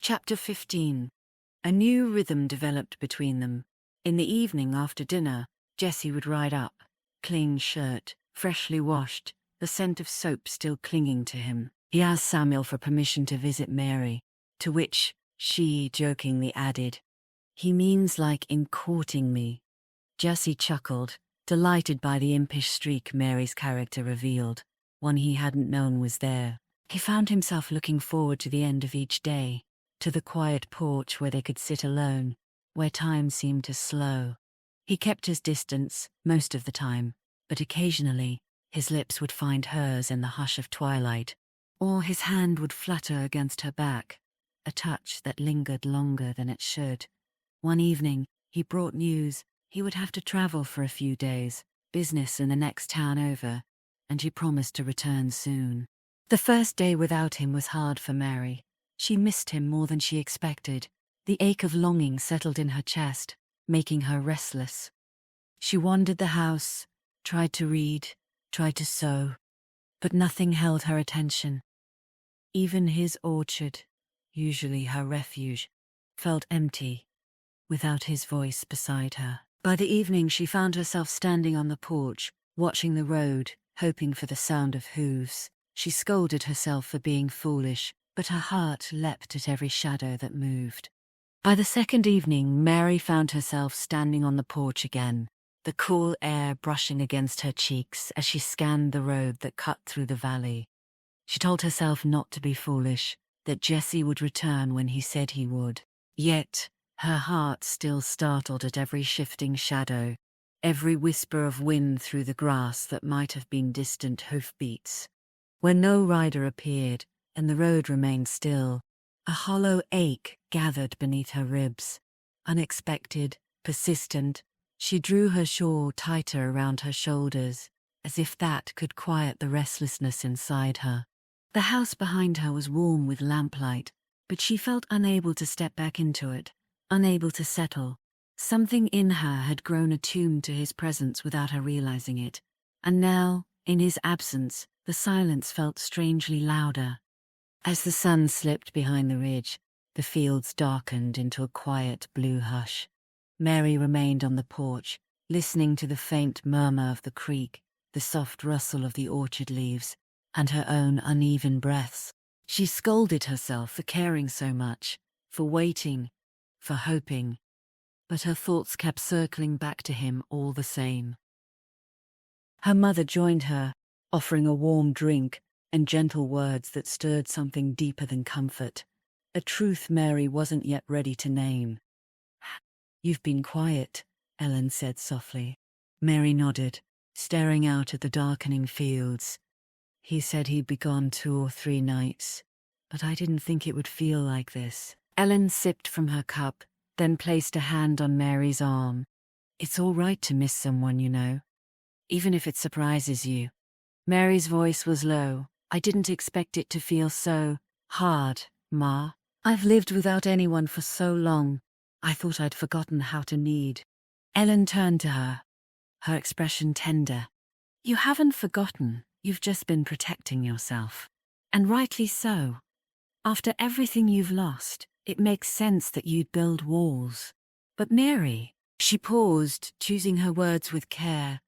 Chapter 15. A new rhythm developed between them. In the evening after dinner, Jessie would ride up, clean shirt, freshly washed, the scent of soap still clinging to him. He asked Samuel for permission to visit Mary, to which she jokingly added, "He means like in courting me." Jessie chuckled, delighted by the impish streak Mary's character revealed, one he hadn't known was there. He found himself looking forward to the end of each day, to the quiet porch where they could sit alone, where time seemed to slow. He kept his distance most of the time, but occasionally his lips would find hers in the hush of twilight, or his hand would flutter against her back, a touch that lingered longer than it should. One evening, he brought news. He would have to travel for a few days, business in the next town over, and she promised to return soon. The first day without him was hard for Mary. She missed him more than she expected. The ache of longing settled in her chest, making her restless. She wandered the house, tried to read, tried to sew, but nothing held her attention. Even his orchard, usually her refuge, felt empty, without his voice beside her. By the evening she found herself standing on the porch, watching the road, hoping for the sound of hooves. She scolded herself for being foolish, but her heart leapt at every shadow that moved. By the second evening, Mary found herself standing on the porch again, the cool air brushing against her cheeks as she scanned the road that cut through the valley. She told herself not to be foolish, that Jessie would return when he said he would. Yet, her heart still startled at every shifting shadow, every whisper of wind through the grass that might have been distant hoofbeats. When no rider appeared, and the road remained still, a hollow ache gathered beneath her ribs. Unexpected, persistent, she drew her shawl tighter around her shoulders, as if that could quiet the restlessness inside her. The house behind her was warm with lamplight, but she felt unable to step back into it, unable to settle. Something in her had grown attuned to his presence without her realizing it, and now, in his absence, the silence felt strangely louder. As the sun slipped behind the ridge, the fields darkened into a quiet blue hush. Mary remained on the porch, listening to the faint murmur of the creek, the soft rustle of the orchard leaves, and her own uneven breaths. She scolded herself for caring so much, for waiting, for hoping, but her thoughts kept circling back to him all the same. Her mother joined her, offering a warm drink and gentle words that stirred something deeper than comfort, a truth Mary wasn't yet ready to name. "You've been quiet," Ellen said softly. Mary nodded, staring out at the darkening fields. "He said he'd be gone 2 or 3 nights, but I didn't think it would feel like this." Ellen sipped from her cup, then placed a hand on Mary's arm. "It's all right to miss someone, you know, even if it surprises you." Mary's voice was low. "I didn't expect it to feel so hard, Ma. I've lived without anyone for so long. I thought I'd forgotten how to need." Ellen turned to her, her expression tender. "You haven't forgotten. You've just been protecting yourself. And rightly so. After everything you've lost, it makes sense that you'd build walls. But Mary..." She paused, choosing her words with care.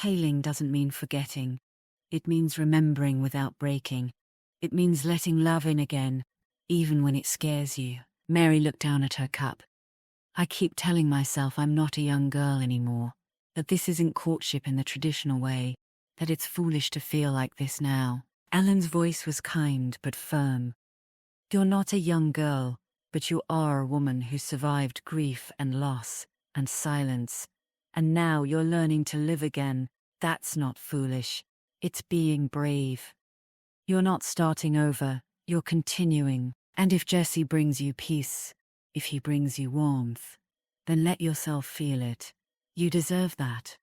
"Hailing doesn't mean forgetting. It means remembering without breaking. It means letting love in again, even when it scares you." Mary looked down at her cup. "I keep telling myself I'm not a young girl anymore, that this isn't courtship in the traditional way, that it's foolish to feel like this now." Ellen's voice was kind but firm. "You're not a young girl, but you are a woman who survived grief and loss and silence, and now you're learning to live again. That's not foolish. It's being brave. You're not starting over, you're continuing. And if Jessie brings you peace, if he brings you warmth, then let yourself feel it. You deserve that."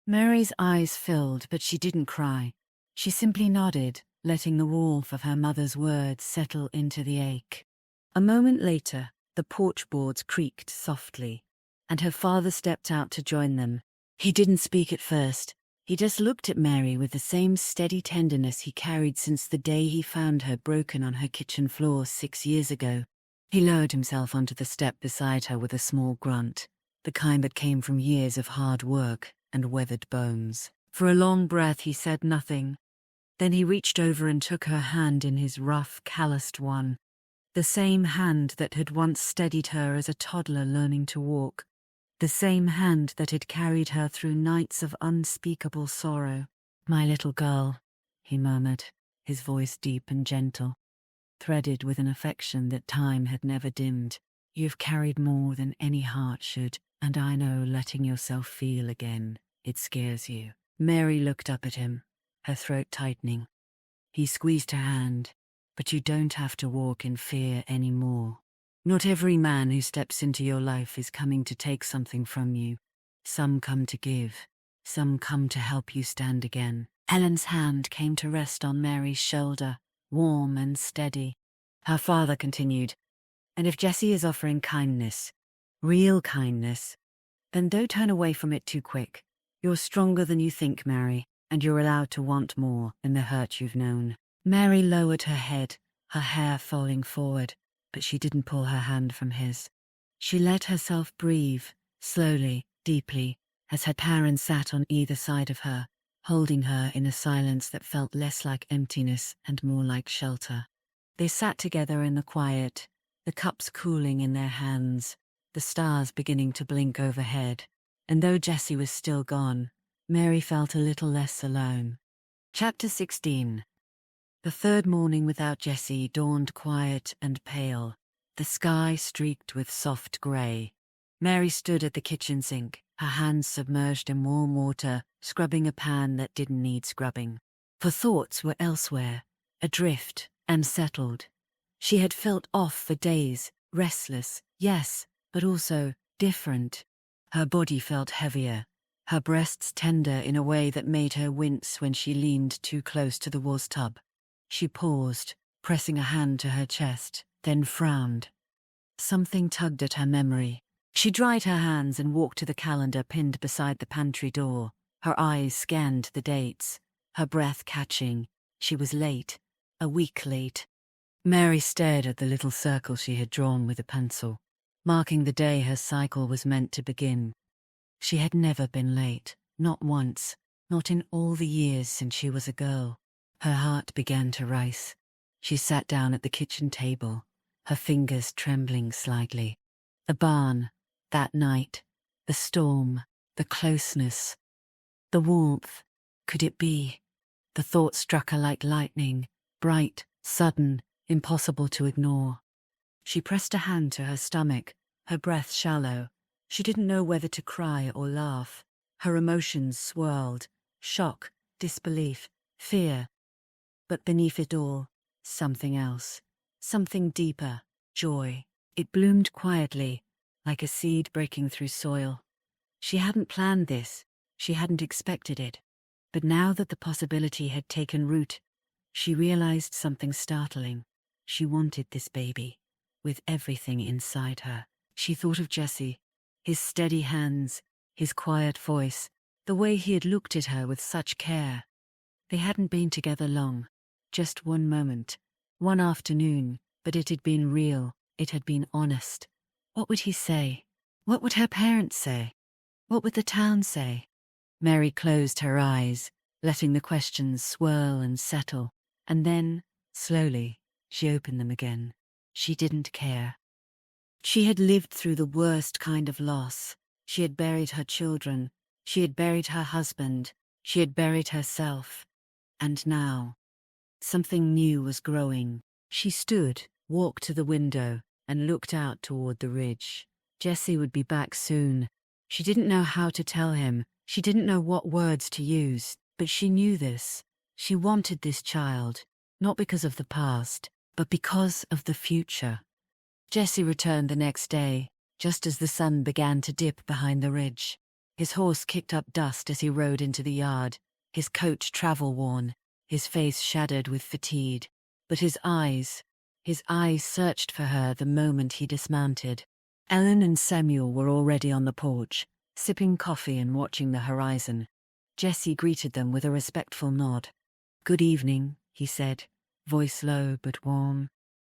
Mary's eyes filled, but she didn't cry. She simply nodded, letting the warmth of her mother's words settle into the ache. A moment later, the porch boards creaked softly, and her father stepped out to join them. He didn't speak at first. He just looked at Mary with the same steady tenderness he carried since the day he found her broken on her kitchen floor 6 years ago. He lowered himself onto the step beside her with a small grunt, the kind that came from years of hard work and weathered bones. For a long breath he said nothing. Then he reached over and took her hand in his rough, calloused one, the same hand that had once steadied her as a toddler learning to walk, the same hand that had carried her through nights of unspeakable sorrow. "My little girl," he murmured, his voice deep and gentle, threaded with an affection that time had never dimmed. "You've carried more than any heart should, and I know letting yourself feel again, it scares you." Mary looked up at him, her throat tightening. He squeezed her hand. "But you don't have to walk in fear anymore. Not every man who steps into your life is coming to take something from you. Some come to give. Some come to help you stand again." Helen's hand came to rest on Mary's shoulder, warm and steady. Her father continued, "And if Jessie is offering kindness, real kindness, then don't turn away from it too quick. You're stronger than you think, Mary, and you're allowed to want more than the hurt you've known." Mary lowered her head, her hair falling forward, but she didn't pull her hand from his. She let herself breathe, slowly, deeply, as her parents sat on either side of her, holding her in a silence that felt less like emptiness and more like shelter. They sat together in the quiet, the cups cooling in their hands, the stars beginning to blink overhead. And though Jessie was still gone, Mary felt a little less alone. Chapter 16. The third morning without Jessie dawned quiet and pale, the sky streaked with soft grey. Mary stood at the kitchen sink, her hands submerged in warm water, scrubbing a pan that didn't need scrubbing. For thoughts were elsewhere, adrift, unsettled. She had felt off for days, restless, yes, but also different. Her body felt heavier, her breasts tender in a way that made her wince when she leaned too close to the washtub. She paused, pressing a hand to her chest, then frowned. Something tugged at her memory. She dried her hands and walked to the calendar pinned beside the pantry door. Her eyes scanned the dates, her breath catching. She was late, a week late. Mary stared at the little circle she had drawn with a pencil, marking the day her cycle was meant to begin. She had never been late, not once, not in all the years since she was a girl. Her heart began to race. She sat down at the kitchen table, her fingers trembling slightly. The barn, that night, the storm, the closeness, the warmth. Could it be? The thought struck her like lightning, bright, sudden, impossible to ignore. She pressed a hand to her stomach, her breath shallow. She didn't know whether to cry or laugh. Her emotions swirled, shock, disbelief, fear. But beneath it all, something else, something deeper, joy. It bloomed quietly, like a seed breaking through soil. She hadn't planned this, she hadn't expected it. But now that the possibility had taken root, she realized something startling. She wanted this baby, with everything inside her. She thought of Jessie, his steady hands, his quiet voice, the way he had looked at her with such care. They hadn't been together long, just one moment, one afternoon, but it had been real, it had been honest. What would he say? What would her parents say? What would the town say? Mary closed her eyes, letting the questions swirl and settle, and then, slowly, she opened them again. She didn't care. She had lived through the worst kind of loss. She had buried her children. She had buried her husband. She had buried herself. And now, something new was growing. She stood, walked to the window, and looked out toward the ridge. Jessie would be back soon. She didn't know how to tell him. She didn't know what words to use, but she knew this. She wanted this child, not because of the past, but because of the future. Jessie returned the next day, just as the sun began to dip behind the ridge. His horse kicked up dust as he rode into the yard, his coat travel-worn, his face shadowed with fatigue. But his eyes searched for her the moment he dismounted. Ellen and Samuel were already on the porch, sipping coffee and watching the horizon. Jessie greeted them with a respectful nod. "Good evening," he said, voice low but warm.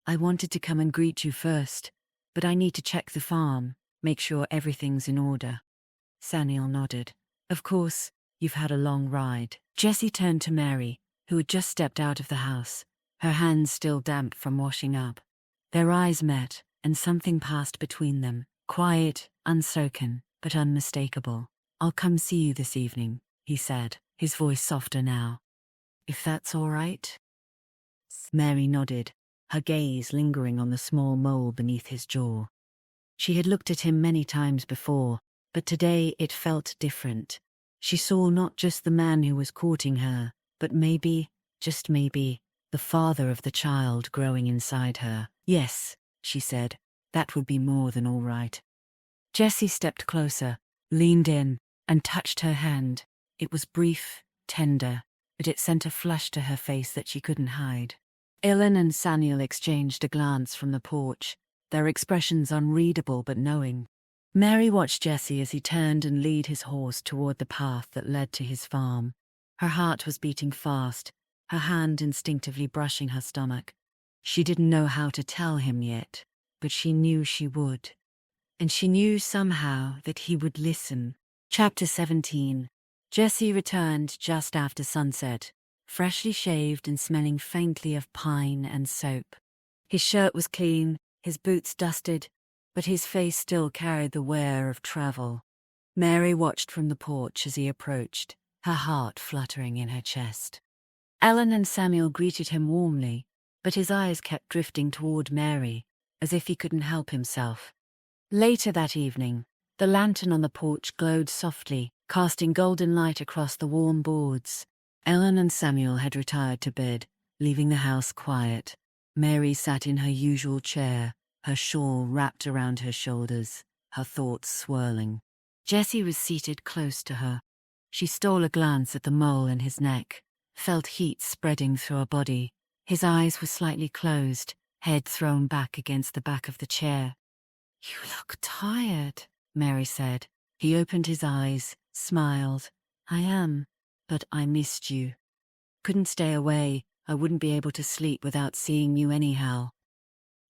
I wanted to come and greet you first, but I need to check the farm, make sure everything's in order. Saniel nodded. Of course, you've had a long ride. Jessie turned to Mary, who had just stepped out of the house, her hands still damp from washing up. Their eyes met, and something passed between them, quiet, unspoken, but unmistakable. I'll come see you this evening, he said, his voice softer now. If that's all right? Mary nodded, her gaze lingering on the small mole beneath his jaw. She had looked at him many times before, but today it felt different. She saw not just the man who was courting her, but maybe, just maybe, the father of the child growing inside her. Yes, she said, that would be more than all right. Jessie stepped closer, leaned in, and touched her hand. It was brief, tender, but it sent a flush to her face that she couldn't hide. Ellen and Saniel exchanged a glance from the porch, their expressions unreadable but knowing. Mary watched Jessie as he turned and led his horse toward the path that led to his farm. Her heart was beating fast, her hand instinctively brushing her stomach. She didn't know how to tell him yet, but she knew she would. And she knew somehow that he would listen. Chapter 17. Jessie returned just after sunset, freshly shaved and smelling faintly of pine and soap. His shirt was clean, his boots dusted, but his face still carried the wear of travel. Mary watched from the porch as he approached, her heart fluttering in her chest. Ellen and Samuel greeted him warmly, but his eyes kept drifting toward Mary, as if he couldn't help himself. Later that evening, the lantern on the porch glowed softly, casting golden light across the warm boards. Ellen and Samuel had retired to bed, leaving the house quiet. Mary sat in her usual chair, her shawl wrapped around her shoulders, her thoughts swirling. Jessie was seated close to her. She stole a glance at the mole in his neck, felt heat spreading through her body. His eyes were slightly closed, head thrown back against the back of the chair. You look tired, Mary said. He opened his eyes, smiled. I am, but I missed you. Couldn't stay away. I wouldn't be able to sleep without seeing you anyhow.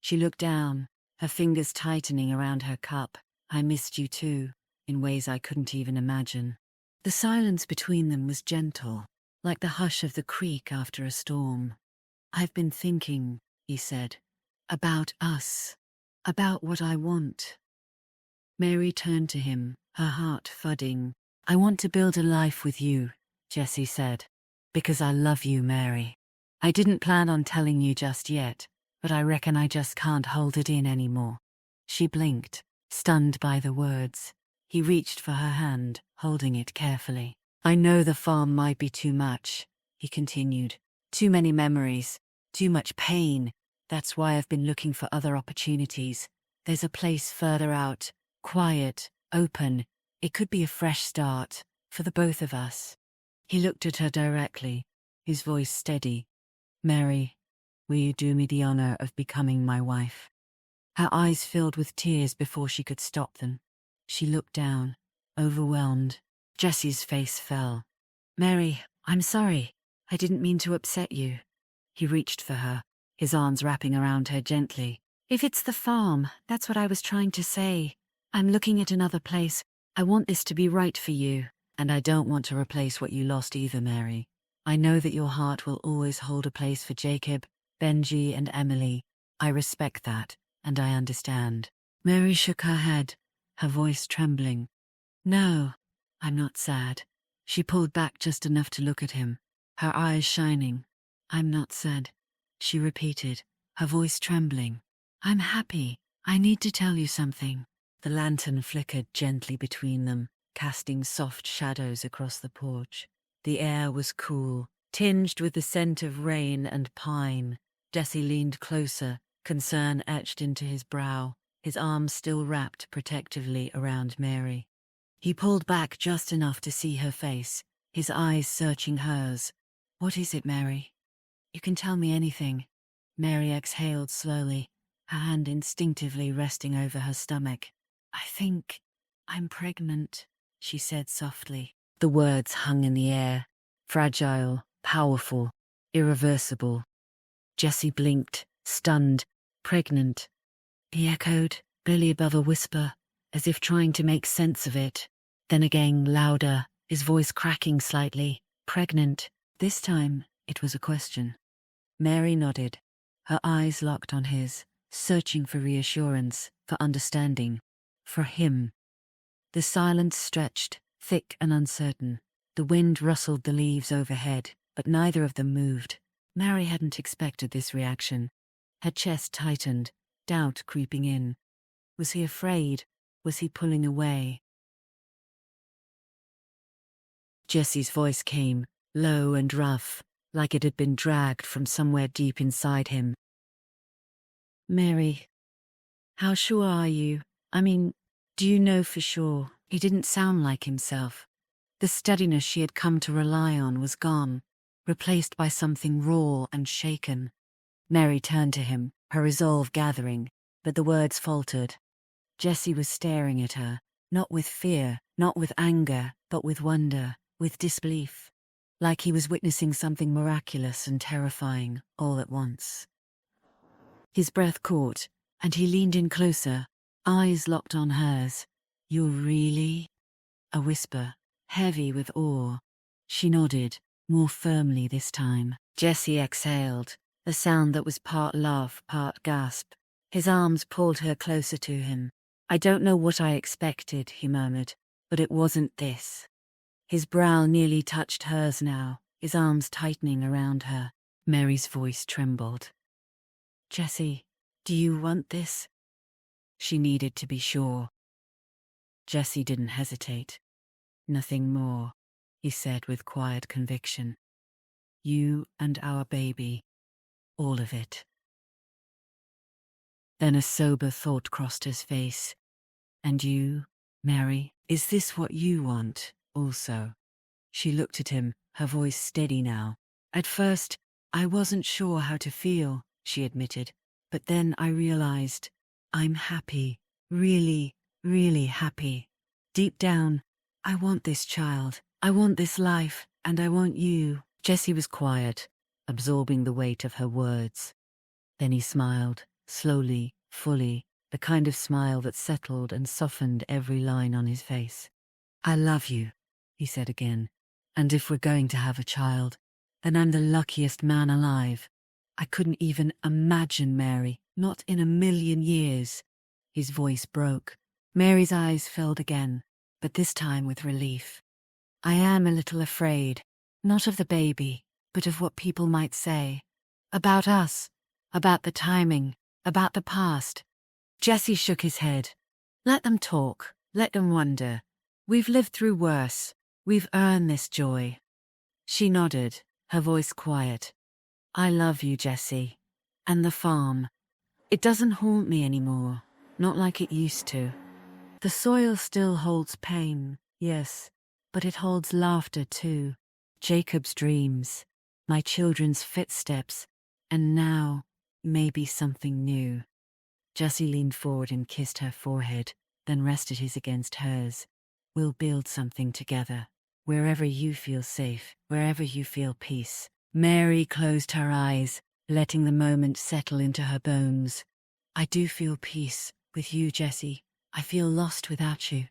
She looked down, her fingers tightening around her cup. I missed you too, in ways I couldn't even imagine. The silence between them was gentle, like the hush of the creek after a storm. I've been thinking, he said, about us, about what I want. Mary turned to him, her heart thudding. I want to build a life with you, Jessie said. Because I love you, Mary. I didn't plan on telling you just yet, but I reckon I just can't hold it in anymore. She blinked, stunned by the words. He reached for her hand, holding it carefully. I know the farm might be too much, he continued. Too many memories, too much pain. That's why I've been looking for other opportunities. There's a place further out, quiet, open. It could be a fresh start, for the both of us. He looked at her directly, his voice steady. Mary, will you do me the honor of becoming my wife? Her eyes filled with tears before she could stop them. She looked down, overwhelmed. Jessie's face fell. Mary, I'm sorry. I didn't mean to upset you. He reached for her, his arms wrapping around her gently. If it's the farm, that's what I was trying to say. I'm looking at another place. I want this to be right for you. And I don't want to replace what you lost either, Mary. I know that your heart will always hold a place for Jacob, Benji, and Emily. I respect that, and I understand. Mary shook her head, her voice trembling. No, I'm not sad. She pulled back just enough to look at him, her eyes shining. I'm not sad, she repeated, her voice trembling. I'm happy. I need to tell you something. The lantern flickered gently between them, casting soft shadows across the porch. The air was cool, tinged with the scent of rain and pine. Jessie leaned closer, concern etched into his brow, his arms still wrapped protectively around Mary. He pulled back just enough to see her face, his eyes searching hers. What is it, Mary? You can tell me anything. Mary exhaled slowly, her hand instinctively resting over her stomach. I think I'm pregnant, she said softly. The words hung in the air, fragile, powerful, irreversible. Jessie blinked, stunned, Pregnant, he echoed, barely above a whisper, as if trying to make sense of it. Then again, louder, his voice cracking slightly. Pregnant. This time, it was a question. Mary nodded, her eyes locked on his, searching for reassurance, for understanding. For him. The silence stretched, thick and uncertain. The wind rustled the leaves overhead, but neither of them moved. Mary hadn't expected this reaction. Her chest tightened, doubt creeping in. Was he afraid? Was he pulling away? Jesse's voice came, low and rough, like it had been dragged from somewhere deep inside him. Mary, how sure are you? I mean, do you know for sure? He didn't sound like himself. The steadiness she had come to rely on was gone, replaced by something raw and shaken. Mary turned to him, her resolve gathering, but the words faltered. Jesse was staring at her, not with fear, not with anger, but with wonder, with disbelief, like he was witnessing something miraculous and terrifying all at once. His breath caught, and he leaned in closer, eyes locked on hers. "You're really?" A whisper, heavy with awe. She nodded, more firmly this time. Jesse exhaled, a sound that was part laugh, part gasp. His arms pulled her closer to him. "I don't know what I expected," he murmured, "but it wasn't this." His brow nearly touched hers now, his arms tightening around her. Mary's voice trembled. "Jesse, do you want this?" She needed to be sure. Jesse didn't hesitate. "Nothing more," he said with quiet conviction. "You and our baby. All of it." Then a sober thought crossed his face. "And you, Mary, is this what you want, also?" She looked at him, her voice steady now. "At first, I wasn't sure how to feel," she admitted. "But then I realized I'm happy, really, really happy. Deep down, I want this child, I want this life, and I want you." Jesse was quiet, absorbing the weight of her words. Then he smiled, slowly, fully, the kind of smile that settled and softened every line on his face. "I love you," he said again. "And if we're going to have a child, then I'm the luckiest man alive. I couldn't even imagine, Mary, not in a million years." His voice broke. Mary's eyes filled again, but this time with relief. "I am a little afraid, not of the baby, but of what people might say. About us, about the timing, about the past." Jesse shook his head. "Let them talk, let them wonder. We've lived through worse. We've earned this joy." She nodded, her voice quiet. "I love you, Jesse. And the farm. It doesn't haunt me anymore, not like it used to. The soil still holds pain, yes, but it holds laughter too. Jacob's dreams, my children's footsteps, and now, maybe something new." Jesse leaned forward and kissed her forehead, then rested his against hers. "We'll build something together. Wherever you feel safe, wherever you feel peace." Mary closed her eyes, letting the moment settle into her bones. "I do feel peace, with you, Jesse. I feel lost without you."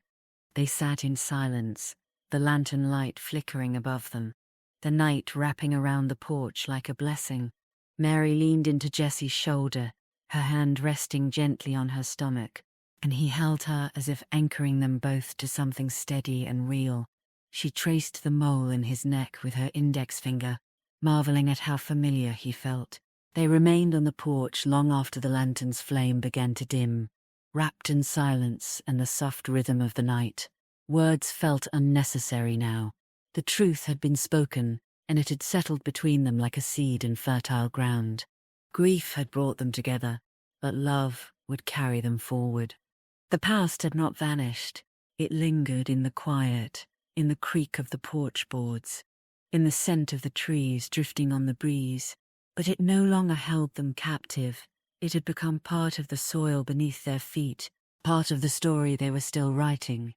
They sat in silence, the lantern light flickering above them, the night wrapping around the porch like a blessing. Mary leaned into Jesse's shoulder, her hand resting gently on her stomach, and he held her as if anchoring them both to something steady and real. She traced the mole in his neck with her index finger, marveling at how familiar he felt. They remained on the porch long after the lantern's flame began to dim, wrapped in silence and the soft rhythm of the night. Words felt unnecessary now. The truth had been spoken, and it had settled between them like a seed in fertile ground. Grief had brought them together, but love would carry them forward. The past had not vanished. It lingered in the quiet, in the creak of the porch boards, in the scent of the trees drifting on the breeze. But it no longer held them captive. It had become part of the soil beneath their feet, part of the story they were still writing.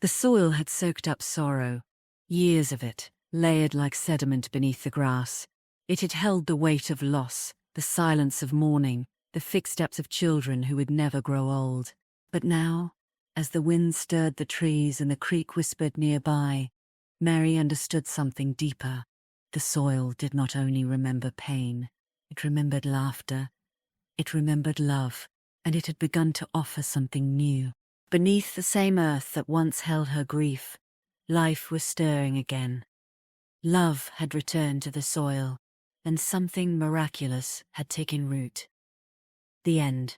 The soil had soaked up sorrow, years of it, layered like sediment beneath the grass. It had held the weight of loss, the silence of mourning, the fixed steps of children who would never grow old. But now, as the wind stirred the trees and the creek whispered nearby, Mary understood something deeper. The soil did not only remember pain, it remembered laughter, it remembered love, and it had begun to offer something new. Beneath the same earth that once held her grief, life was stirring again. Love had returned to the soil, and something miraculous had taken root. The end.